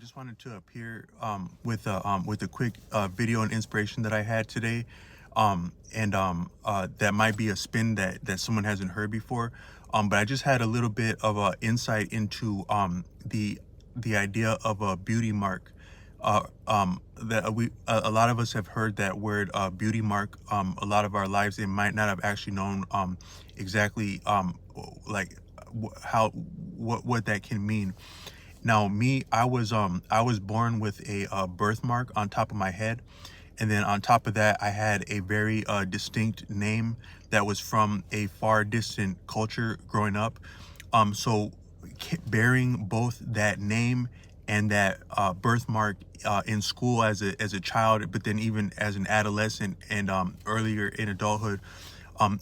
just wanted to appear with a quick video and inspiration that I had today, and that might be a spin that someone hasn't heard before, but I just had a little bit of a insight into the idea of a beauty mark. That a lot of us have heard that word beauty mark a lot of our lives, and might not have actually known exactly like how what that can mean. Now, me, I was born with a birthmark on top of my head, and then on top of that, I had a very distinct name that was from a far distant culture growing up. So bearing both that name and that birthmark in school as a child, but then even as an adolescent and earlier in adulthood,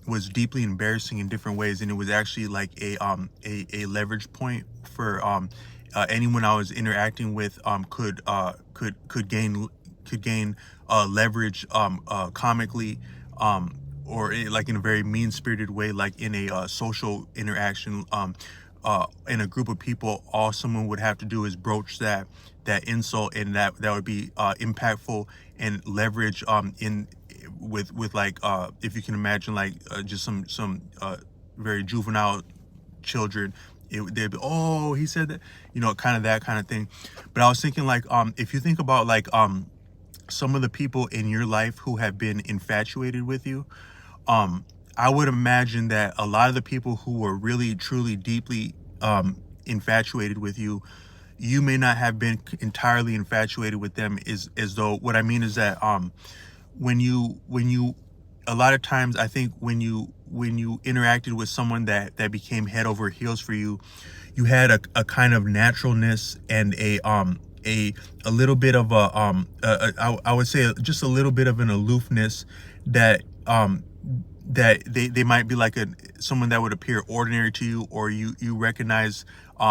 was deeply embarrassing in different ways, and it was actually like a leverage point for anyone I was interacting with could gain leverage comically, or like in a very mean spirited way, like in a social interaction. In a group of people, all someone would have to do is broach that insult, and that would be impactful and leverage in with like if you can imagine, like just some very juvenile children. They'd be, oh, he said that, kind of that kind of thing. But I was thinking, like, if you think about like some of the people in your life who have been infatuated with you, I would imagine that a lot of the people who were really truly deeply infatuated with you, you may not have been entirely infatuated with them. Is as though, what I mean is that when you a lot of times, I think when you interacted with someone that became head over heels for you, you had a kind of naturalness and a little bit of I would say just a little bit of an aloofness that they might be like someone that would appear ordinary to you, or you recognize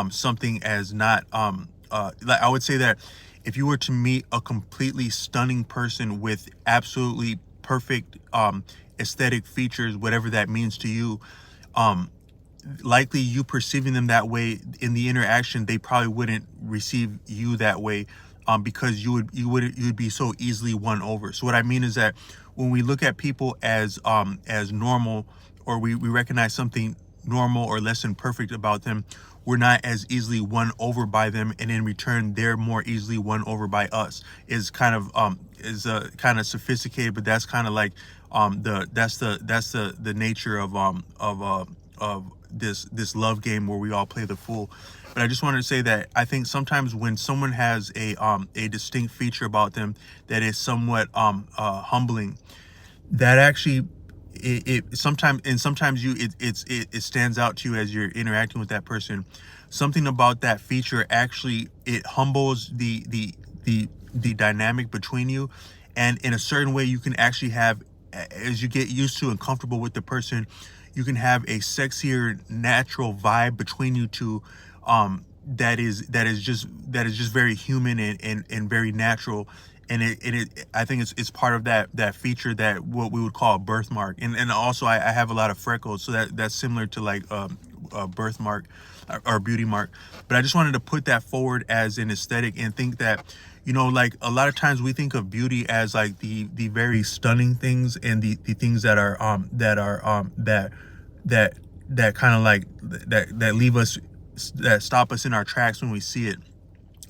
something as not like, I would say that if you were to meet a completely stunning person with absolutely perfect aesthetic features, whatever that means to you, um likely you perceiving them that way in the interaction, they probably wouldn't receive you that way, because you would be so easily won over. So what I mean is that when we look at people as normal, or we recognize something normal or less than perfect about them, we're not as easily won over by them, and in return they're more easily won over by us. Is kind of sophisticated, but that's kind of like the nature of this love game where we all play the fool. But I just wanted to say that I think sometimes when someone has a distinct feature about them that is somewhat humbling, that actually sometimes it stands out to you as you're interacting with that person. Something about that feature actually, it humbles the dynamic between you, and in a certain way you can actually have, as you get used to and comfortable with the person, you can have a sexier natural vibe between you two, that is just very human and very natural. And it I think it's part of that feature, that what we would call a birthmark. And also I have a lot of freckles, so that's similar to like a birthmark or beauty mark. But I just wanted to put that forward as an aesthetic, and think that, like, a lot of times we think of beauty as like the very stunning things, and the things that kind of like that leave us, that stop us in our tracks when we see it.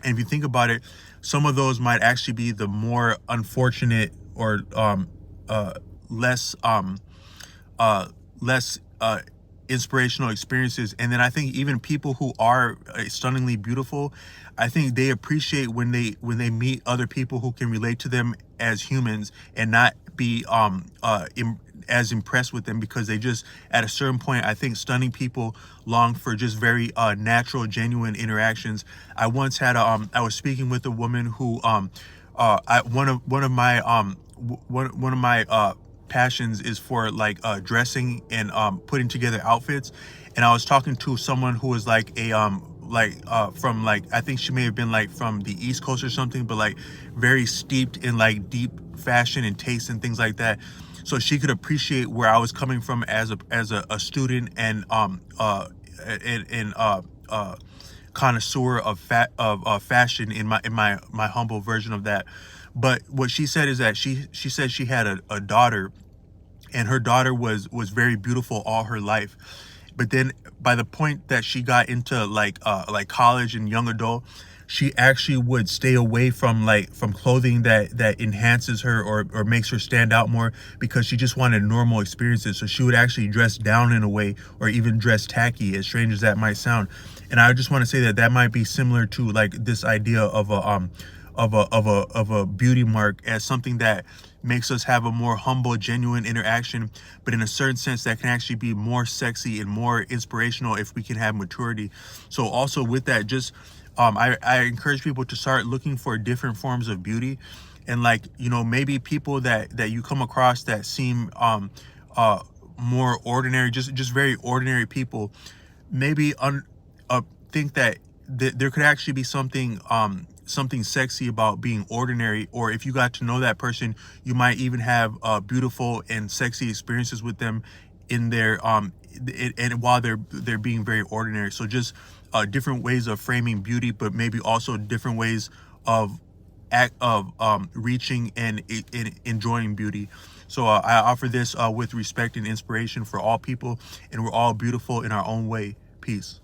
And if you think about it, some of those might actually be the more unfortunate, or less less inspirational experiences. And then I think even people who are stunningly beautiful, I think they appreciate when they meet other people who can relate to them as humans, and not be as impressed with them, because they just, at a certain point, I think stunning people long for just very natural, genuine interactions. I was speaking with a woman who one of my passions is for like dressing and putting together outfits. And I was talking to someone who was like from, like, I think she may have been like from the East Coast or something, but like very steeped in like deep fashion and taste and things like that. So she could appreciate where I was coming from as a student, and connoisseur of fashion in my humble version of that. But what she said is that she said she had a daughter, and her daughter was very beautiful all her life. But then by the point that she got into like college and young adult, she actually would stay away from from clothing that enhances her or makes her stand out more, because she just wanted normal experiences. So she would actually dress down in a way, or even dress tacky, as strange as that might sound. And I just want to say that that might be similar to like this idea of a beauty mark, as something that makes us have a more humble, genuine interaction, but in a certain sense that can actually be more sexy and more inspirational if we can have maturity. So also with that, just I encourage people to start looking for different forms of beauty, and like, you know, maybe people that you come across that seem more ordinary, just very ordinary people, maybe think that there could actually be something sexy about being ordinary. Or if you got to know that person, you might even have beautiful and sexy experiences with them in their and while they're being very ordinary. So just different ways of framing beauty, but maybe also different ways of reaching and enjoying beauty. So I offer this with respect and inspiration for all people, and we're all beautiful in our own way. Peace.